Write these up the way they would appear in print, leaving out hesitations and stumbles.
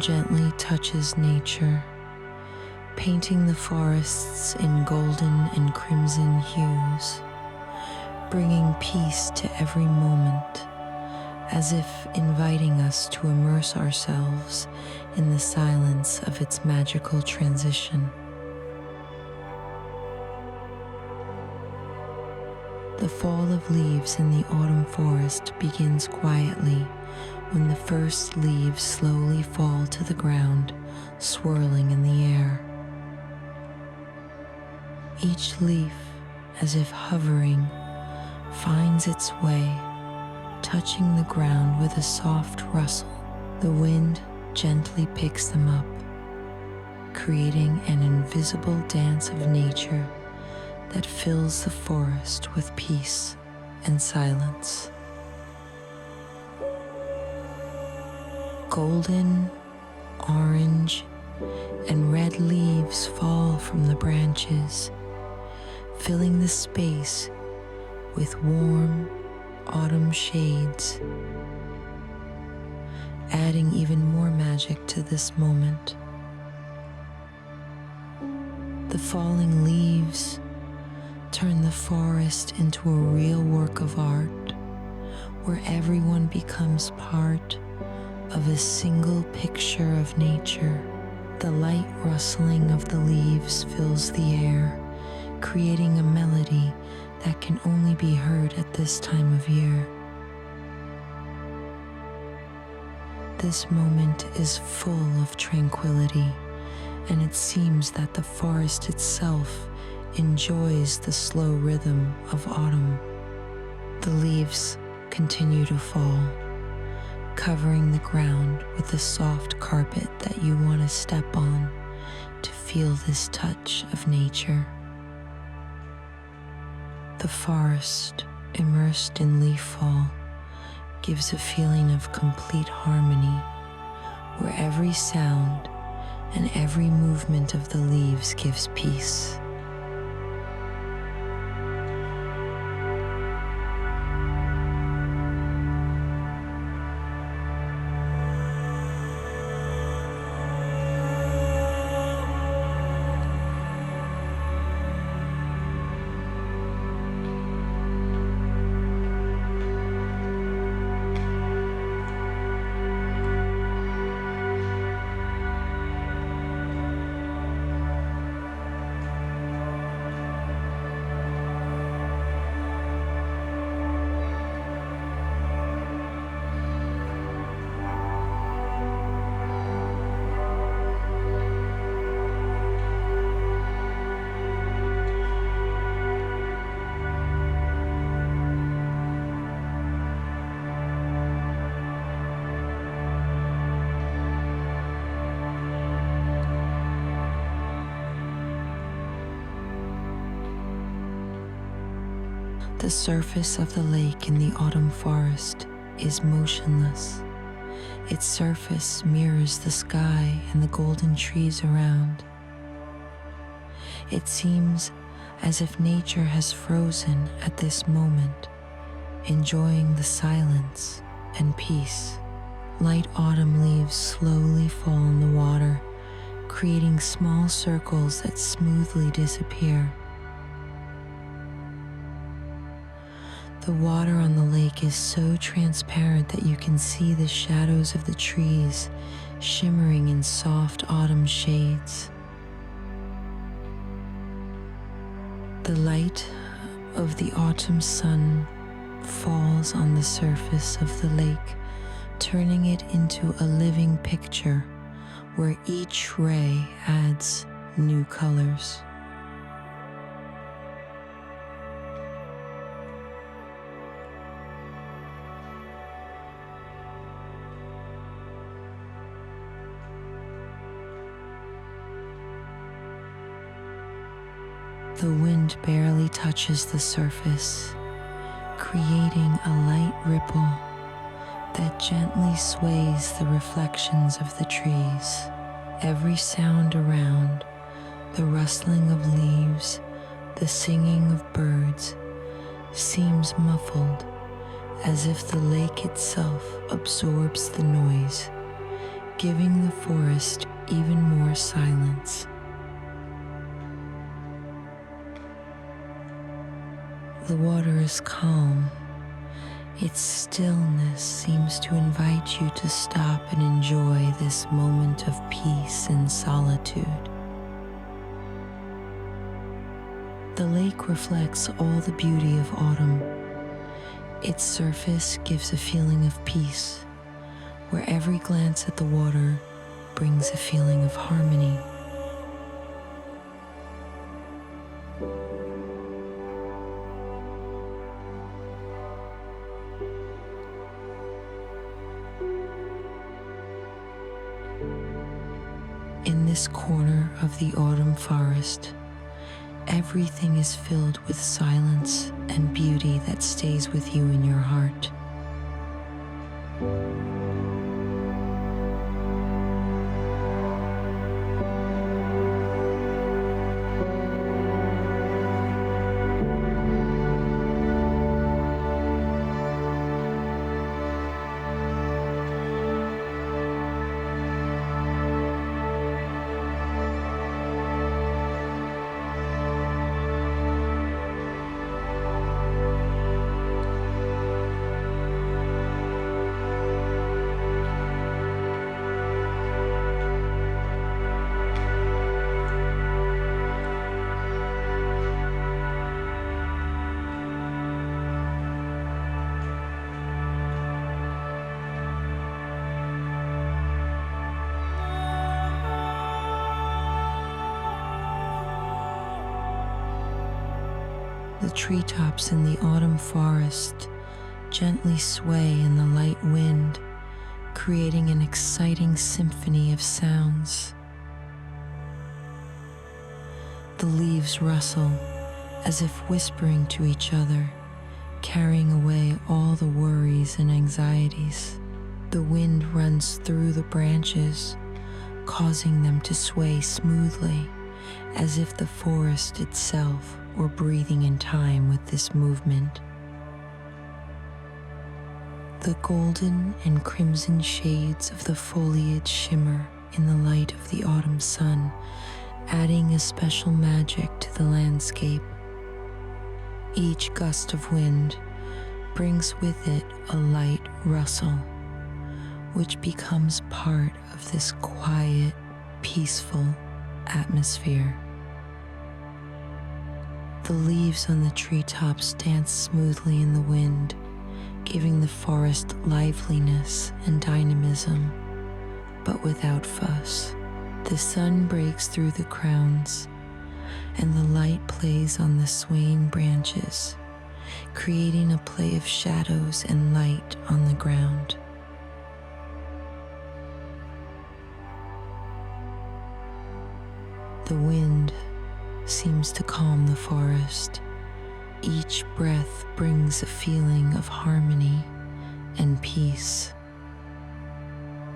gently touches nature, painting the forests in golden and crimson hues, bringing peace to every moment, as if inviting us to immerse ourselves in the silence of its magical transition. The fall of leaves in the autumn forest begins quietly when the first leaves slowly fall to the ground, swirling in the air. Each leaf, as if hovering, finds its way, touching the ground with a soft rustle. The wind gently picks them up, creating an invisible dance of nature that fills the forest with peace and silence. Golden, orange, and red leaves fall from the branches, filling the space with warm autumn shades, adding even more magic to this moment. The falling leaves turn the forest into a real work of art, where everyone becomes part of a single picture of nature. The light rustling of the leaves fills the air, creating a melody that can only be heard at this time of year. This moment is full of tranquility, and it seems that the forest itself enjoys the slow rhythm of autumn. The leaves continue to fall, covering the ground with a soft carpet that you want to step on to feel this touch of nature. The forest, immersed in leaf fall, gives a feeling of complete harmony, where every sound and every movement of the leaves gives peace. The surface of the lake in the autumn forest is motionless. Its surface mirrors the sky and the golden trees around. It seems as if nature has frozen at this moment, enjoying the silence and peace. Light autumn leaves slowly fall in the water, creating small circles that smoothly disappear. The water on the lake is so transparent that you can see the shadows of the trees shimmering in soft autumn shades. The light of the autumn sun falls on the surface of the lake, turning it into a living picture where each ray adds new colors. The wind barely touches the surface, creating a light ripple that gently sways the reflections of the trees. Every sound around, the rustling of leaves, the singing of birds, seems muffled, as if the lake itself absorbs the noise, giving the forest even more silence. The water is calm. Its stillness seems to invite you to stop and enjoy this moment of peace and solitude. The lake reflects all the beauty of autumn. Its surface gives a feeling of peace, where every glance at the water brings a feeling of harmony. In this corner of the autumn forest, everything is filled with silence and beauty that stays with you in your heart. The treetops in the autumn forest gently sway in the light wind, creating an exciting symphony of sounds. The leaves rustle as if whispering to each other, carrying away all the worries and anxieties. The wind runs through the branches, causing them to sway smoothly, as if the forest itself were breathing in time with this movement. The golden and crimson shades of the foliage shimmer in the light of the autumn sun, adding a special magic to the landscape. Each gust of wind brings with it a light rustle, which becomes part of this quiet, peaceful atmosphere. The leaves on the treetops dance smoothly in the wind, giving the forest liveliness and dynamism, but without fuss. The sun breaks through the crowns, and the light plays on the swaying branches, creating a play of shadows and light on the ground. The wind seems to calm the forest. Each breath brings a feeling of harmony and peace.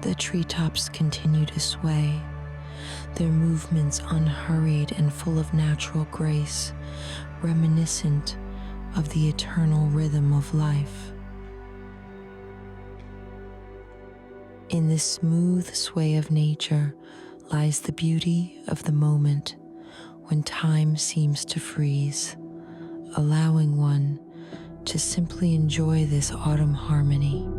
The treetops continue to sway, their movements unhurried and full of natural grace, reminiscent of the eternal rhythm of life. In this smooth sway of nature lies the beauty of the moment, when time seems to freeze, allowing one to simply enjoy this autumn harmony.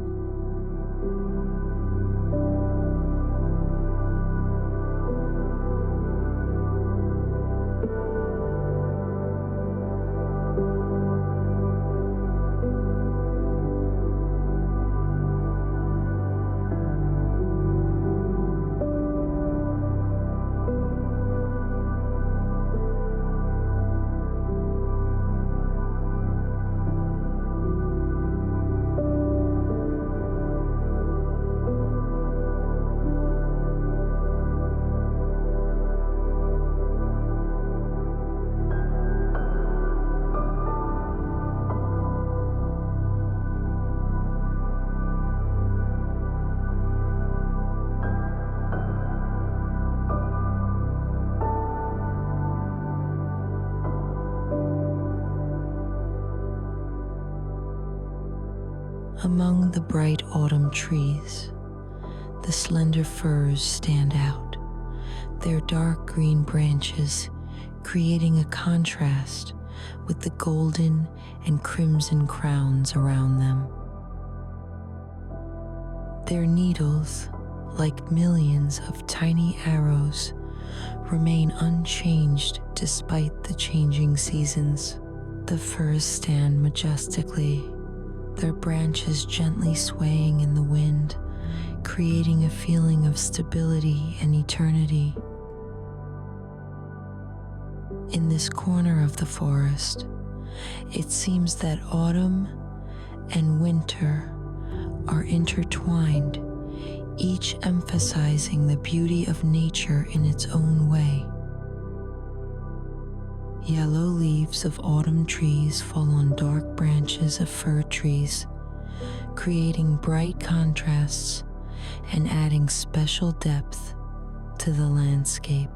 Among the bright autumn trees, The slender firs stand out, their dark green branches creating a contrast with the golden and crimson crowns around them. Their needles, like millions of tiny arrows, remain unchanged despite the changing seasons. The firs stand majestically, their branches gently swaying in the wind, creating a feeling of stability and eternity. In this corner of the forest, it seems that autumn and winter are intertwined, each emphasizing the beauty of nature in its own way. Yellow leaves of autumn trees fall on dark branches of fir trees, creating bright contrasts and adding special depth to the landscape.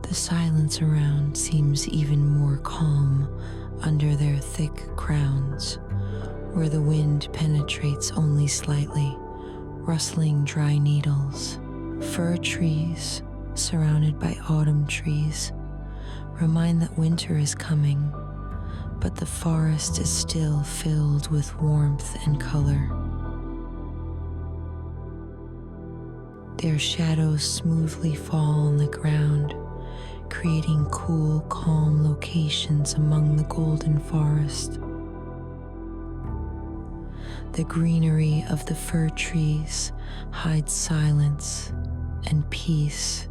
The silence around seems even more calm under their thick crowns, where the wind penetrates only slightly, rustling dry needles. Fir trees, surrounded by autumn trees, remind that winter is coming, but the forest is still filled with warmth and color. Their shadows smoothly fall on the ground, creating cool, calm locations among the golden forest. The greenery of the fir trees hides silence and peace,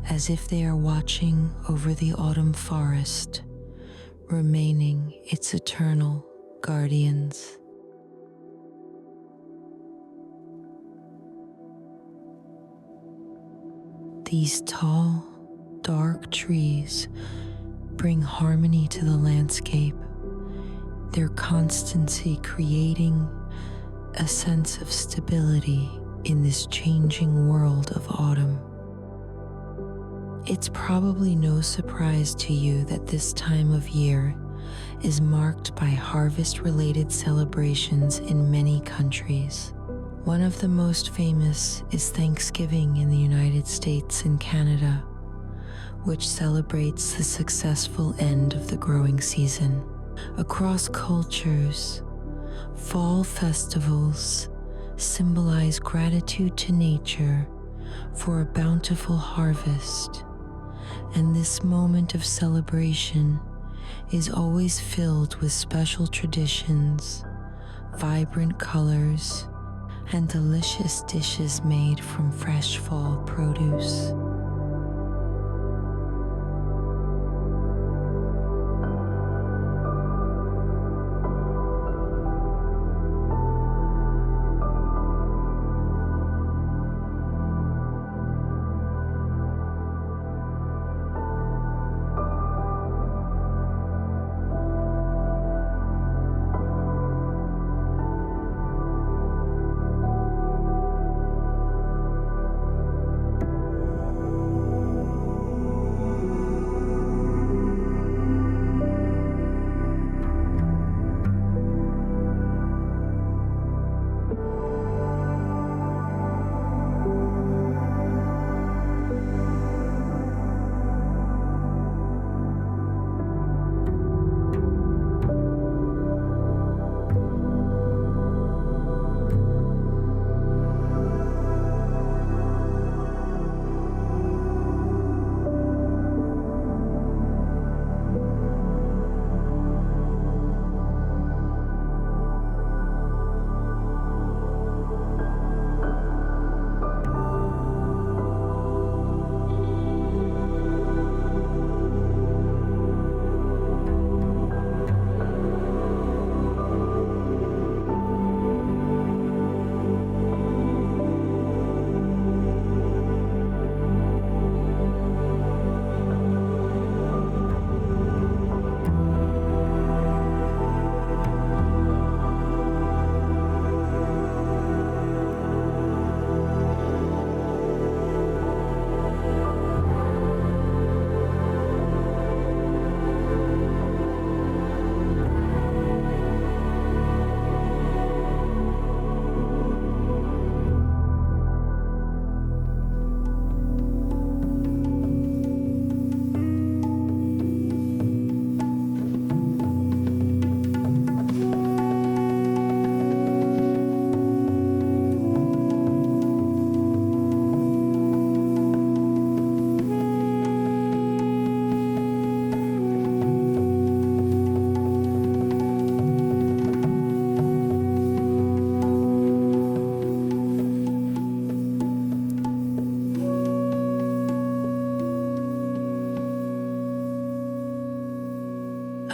as if they are watching over the autumn forest, remaining its eternal guardians. These tall, dark trees bring harmony to the landscape, their constancy creating a sense of stability in this changing world of autumn. It's probably no surprise to you that this time of year is marked by harvest-related celebrations in many countries. One of the most famous is Thanksgiving in the United States and Canada, which celebrates the successful end of the growing season. Across cultures, fall festivals symbolize gratitude to nature for a bountiful harvest, and this moment of celebration is always filled with special traditions, vibrant colors, and delicious dishes made from fresh fall produce.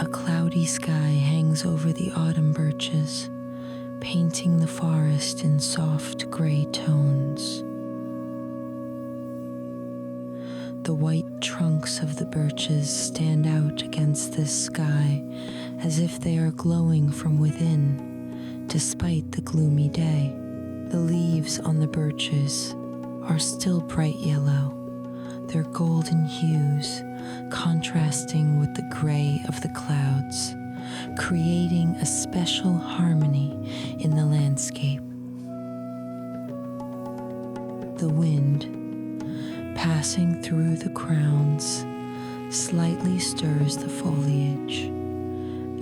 A cloudy sky hangs over the autumn birches, painting the forest in soft gray tones. The white trunks of the birches stand out against this sky as if they are glowing from within, despite the gloomy day. The leaves on the birches are still bright yellow, their golden hues contrasting with the gray of the clouds, creating a special harmony in the landscape. The wind, passing through the crowns, slightly stirs the foliage,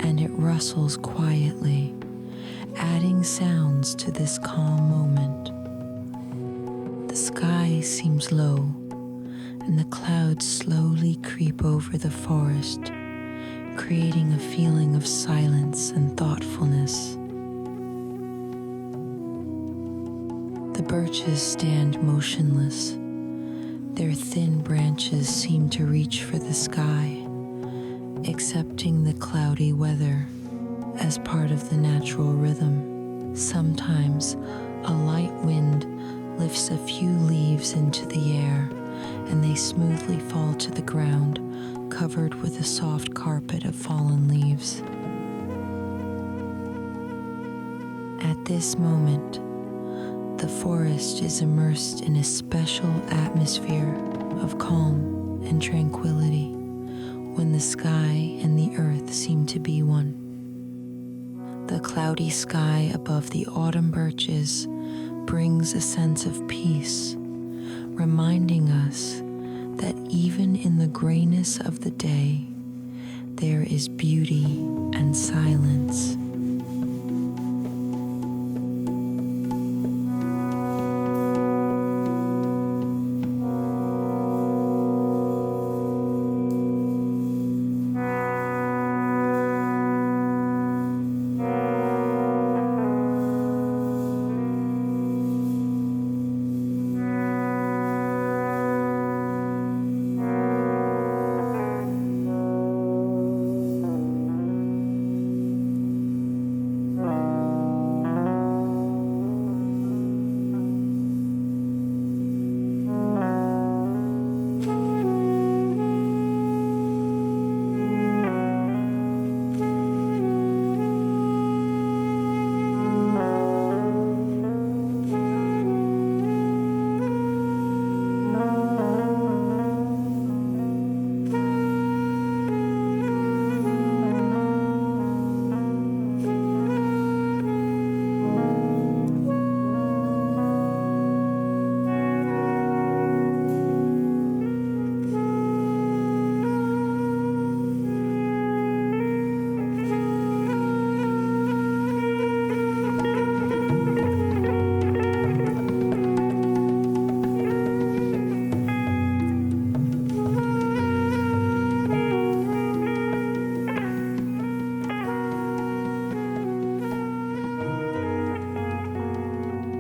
and it rustles quietly, adding sounds to this calm moment. The sky seems low, and the clouds slowly creep over the forest, creating a feeling of silence and thoughtfulness. The birches stand motionless. Their thin branches seem to reach for the sky, accepting the cloudy weather as part of the natural rhythm. Sometimes a light wind lifts a few leaves into the air, and they smoothly fall to the ground, covered with a soft carpet of fallen leaves. At this moment, the forest is immersed in a special atmosphere of calm and tranquility, when the sky and the earth seem to be one. The cloudy sky above the autumn birches brings a sense of peace, reminding us that even in the grayness of the day, there is beauty and silence.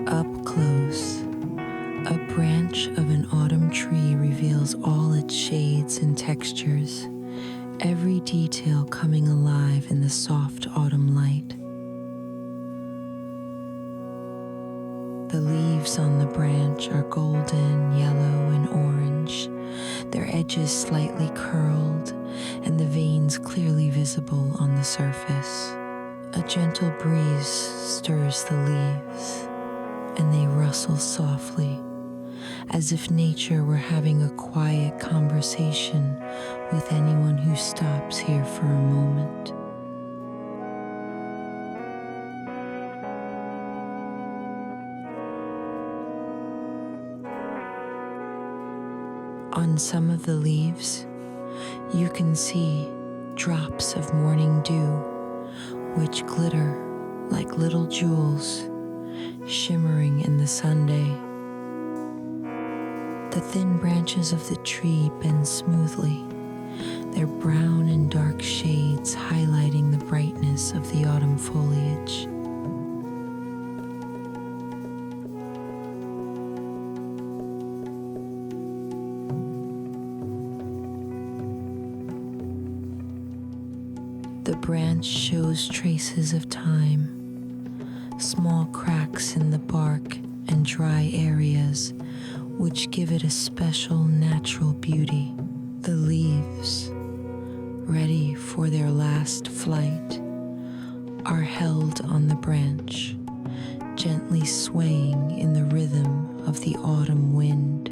Up close, a branch of an autumn tree reveals all its shades and textures, every detail coming alive in the soft autumn light. The leaves on the branch are golden, yellow, and orange, their edges slightly curled, and the veins clearly visible on the surface. A gentle breeze stirs the leaves, and they rustle softly, as if nature were having a quiet conversation with anyone who stops here for a moment. On some of the leaves, you can see drops of morning dew, which glitter like little jewels, shimmering in the sunday. The thin branches of the tree bend smoothly, their brown and dark shades highlighting the brightness of the autumn foliage. The branch shows traces of time, small cracks in the bark and dry areas, which give it a special natural beauty. The leaves, ready for their last flight, are held on the branch, gently swaying in the rhythm of the autumn wind.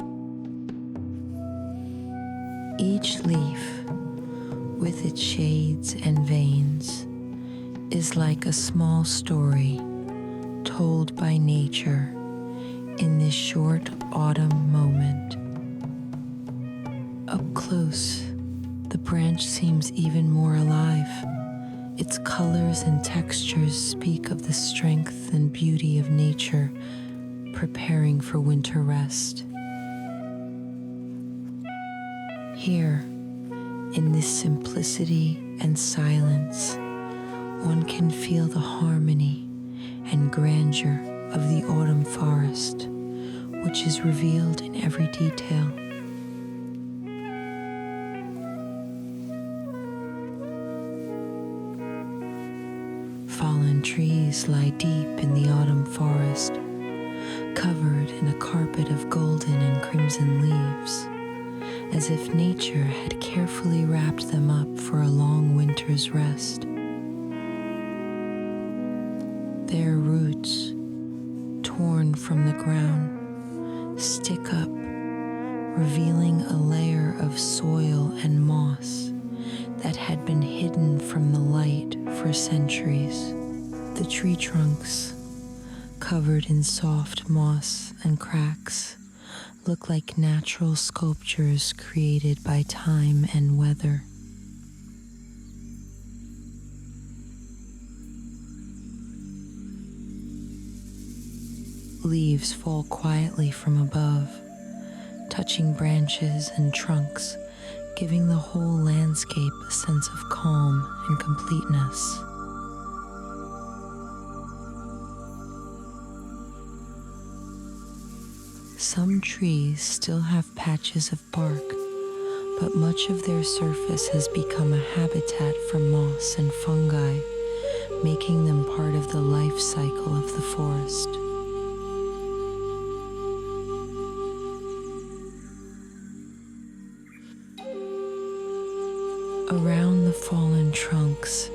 Each leaf, with its shades and veins, is like a small story told by nature in this short autumn moment. Up close, the branch seems even more alive. Its colors and textures speak of the strength and beauty of nature preparing for winter rest. Here, in this simplicity and silence, one can feel the harmony and grandeur of the autumn forest, which is revealed in every detail. Fallen trees lie deep in the autumn forest, covered in a carpet of golden and crimson leaves, as if nature had carefully wrapped them up for a long winter's rest. Their roots, torn from the ground, stick up, revealing a layer of soil and moss that had been hidden from the light for centuries. The tree trunks, covered in soft moss and cracks, look like natural sculptures created by time and weather. Leaves fall quietly from above, touching branches and trunks, giving the whole landscape a sense of calm and completeness. Some trees still have patches of bark, but much of their surface has become a habitat for moss and fungi, making them part of the life cycle of the forest. Around the fallen trunks,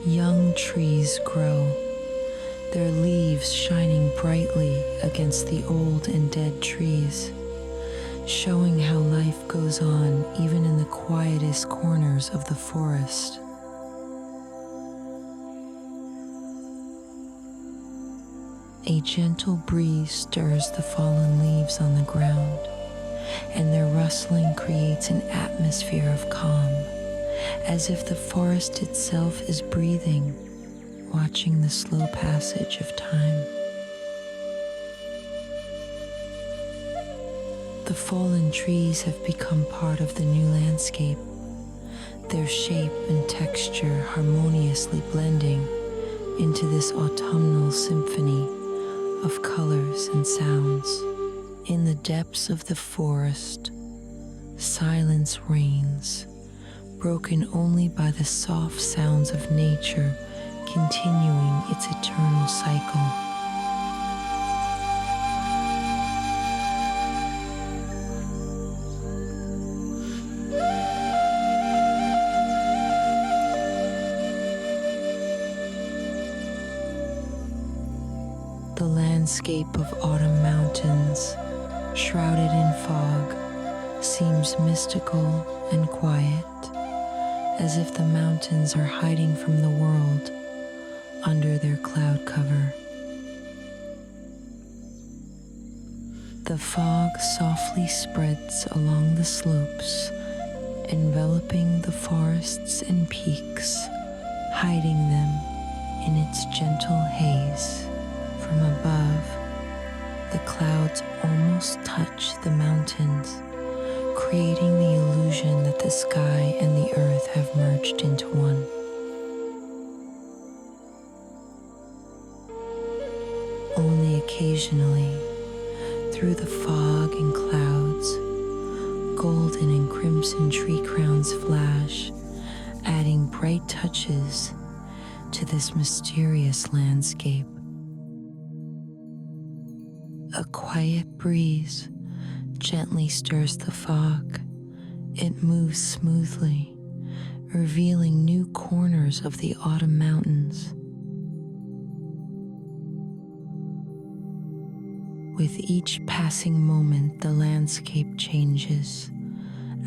young trees grow, their leaves shining brightly against the old and dead trees, showing how life goes on even in the quietest corners of the forest. A gentle breeze stirs the fallen leaves on the ground, and their rustling creates an atmosphere of calm, as if the forest itself is breathing, watching the slow passage of time. The fallen trees have become part of the new landscape, their shape and texture harmoniously blending into this autumnal symphony of colors and sounds. In the depths of the forest, silence reigns, broken only by the soft sounds of nature continuing its eternal cycle. The landscape of autumn mountains, shrouded in fog, seems mystical and quiet, as if the mountains are hiding from the world under their cloud cover. The fog softly spreads along the slopes, enveloping the forests and peaks, hiding them in its gentle haze. From above, the clouds almost touch the mountains, creating the illusion that the sky and the earth have merged into one. Only occasionally, through the fog and clouds, golden and crimson tree crowns flash adding bright touches to this mysterious landscape. A quiet breeze gently stirs the fog. It moves smoothly, revealing new corners of the autumn mountains. With each passing moment, the landscape changes,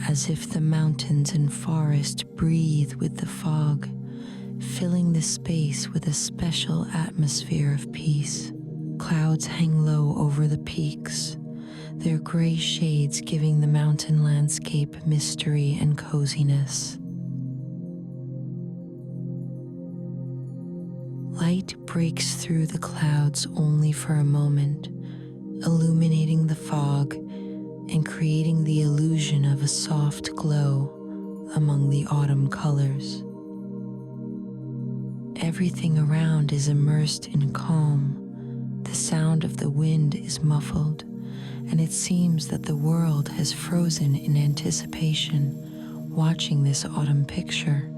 as if the mountains and forest breathe with the fog, filling the space with a special atmosphere of peace. Clouds hang low over the peaks, their gray shades giving the mountain landscape mystery and coziness. Light breaks through the clouds only for a moment, illuminating the fog and creating the illusion of a soft glow among the autumn colors. Everything around is immersed in calm. The sound of the wind is muffled, and it seems that the world has frozen in anticipation, watching this autumn picture.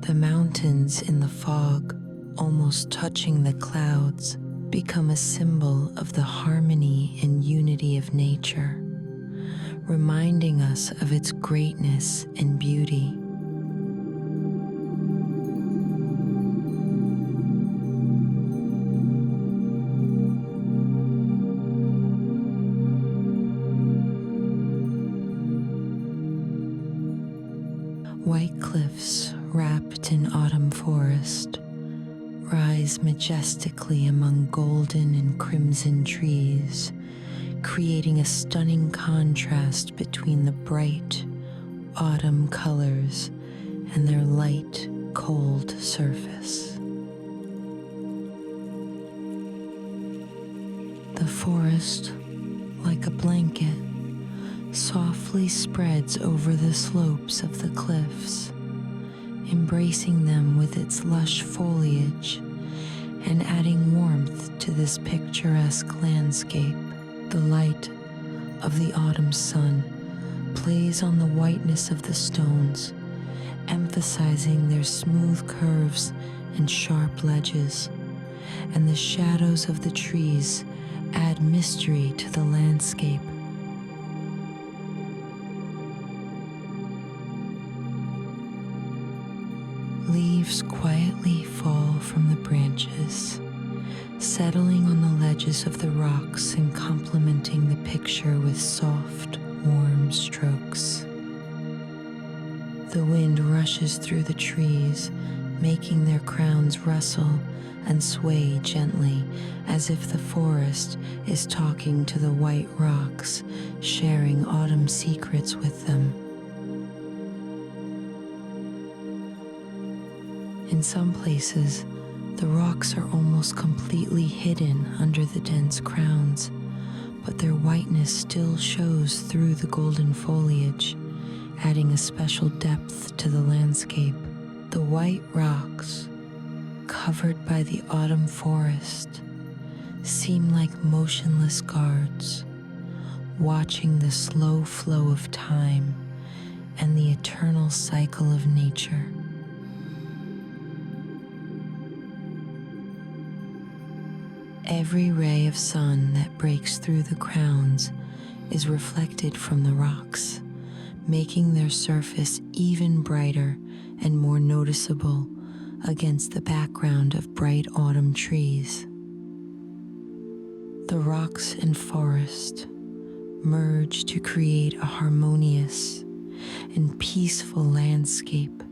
The mountains in the fog, almost touching the clouds, become a symbol of the harmony and unity of nature, reminding us of its greatness and beauty. White cliffs wrapped in autumn forest rise majestically among golden and crimson trees, creating a stunning contrast between the bright autumn colors and their light, cold surface. The forest, like a blanket, softly spreads over the slopes of the cliffs, embracing them with its lush foliage and adding warmth to this picturesque landscape. The light of the autumn sun plays on the whiteness of the stones, emphasizing their smooth curves and sharp ledges, and the shadows of the trees add mystery to the landscape. Leaves quietly fall from the branches, settling on the ledges of the rocks and complementing the picture with soft, warm strokes. The wind rushes through the trees, making their crowns rustle and sway gently, as if the forest is talking to the white rocks, sharing autumn secrets with them. In some places, the rocks are almost completely hidden under the dense crowns, but their whiteness still shows through the golden foliage, adding a special depth to the landscape. The white rocks, covered by the autumn forest, seem like motionless guards, watching the slow flow of time and the eternal cycle of nature. Every ray of sun that breaks through the crowns is reflected from the rocks, making their surface even brighter and more noticeable against the background of bright autumn trees. The rocks and forest merge to create a harmonious and peaceful landscape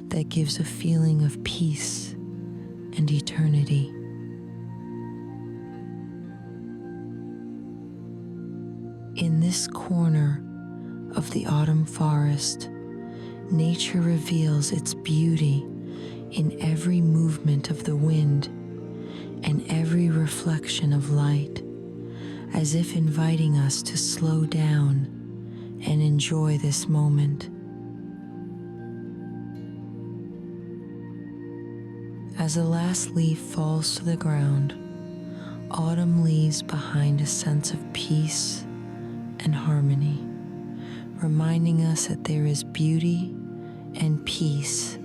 that gives a feeling of peace and eternity. In this corner of the autumn forest, nature reveals its beauty in every movement of the wind and every reflection of light, as if inviting us to slow down and enjoy this moment. As the last leaf falls to the ground, autumn leaves behind a sense of peace and harmony, reminding us that there is beauty and peace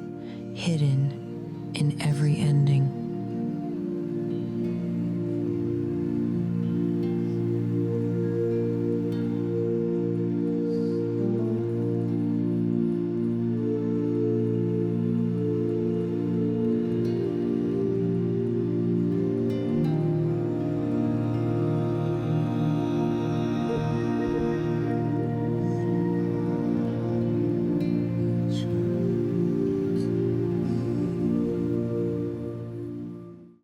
hidden in every ending.